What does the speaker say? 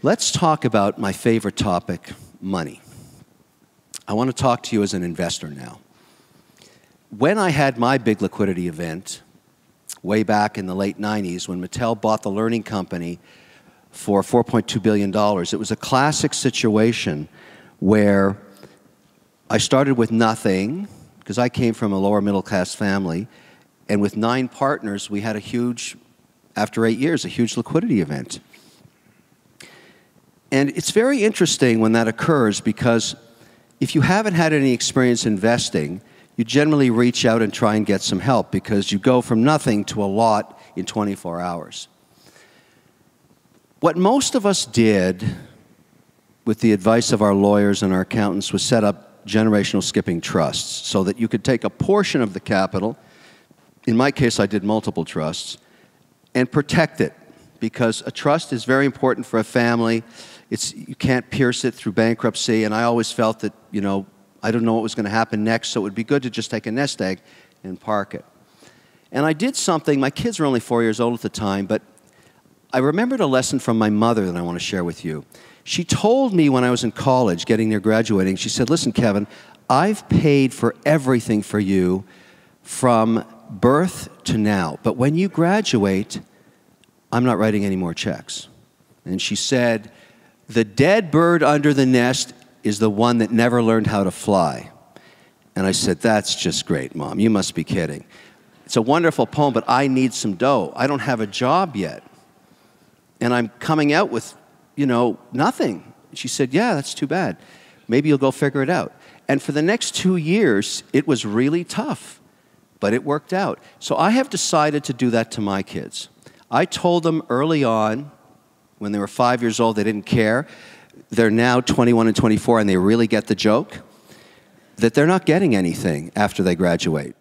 Let's talk about my favorite topic, money. I want to talk to you as an investor now. When I had my big liquidity event, way back in the late 90s, when Mattel bought the Learning Company for $4.2 billion, it was a classic situation where I started with nothing, because I came from a lower middle class family, and with 9 partners, we had after 8 years, a huge liquidity event. And it's very interesting when that occurs, because if you haven't had any experience investing, you generally reach out and try and get some help, because you go from nothing to a lot in 24 hours. What most of us did, with the advice of our lawyers and our accountants, was set up generational skipping trusts so that you could take a portion of the capital, in my case I did multiple trusts, and protect it, because a trust is very important for a family. You can't pierce it through bankruptcy, and I always felt that, I don't know what was going to happen next, so it would be good to just take a nest egg and park it. And I did something. My kids were only 4 years old at the time, but I remembered a lesson from my mother that I want to share with you. She told me when I was in college, getting near graduating, she said, "Listen, Kevin, I've paid for everything for you from birth to now, but when you graduate, I'm not writing any more checks." And she said, "The dead bird under the nest is the one that never learned how to fly." And I said, "That's just great, Mom. You must be kidding. It's a wonderful poem, but I need some dough. I don't have a job yet. And I'm coming out with, nothing." She said, "Yeah, that's too bad. Maybe you'll go figure it out." And for the next 2 years, it was really tough, but it worked out. So I have decided to do that to my kids. I told them early on, when they were 5 years old, they didn't care. They're now 21 and 24, and they really get the joke, that they're not getting anything after they graduate.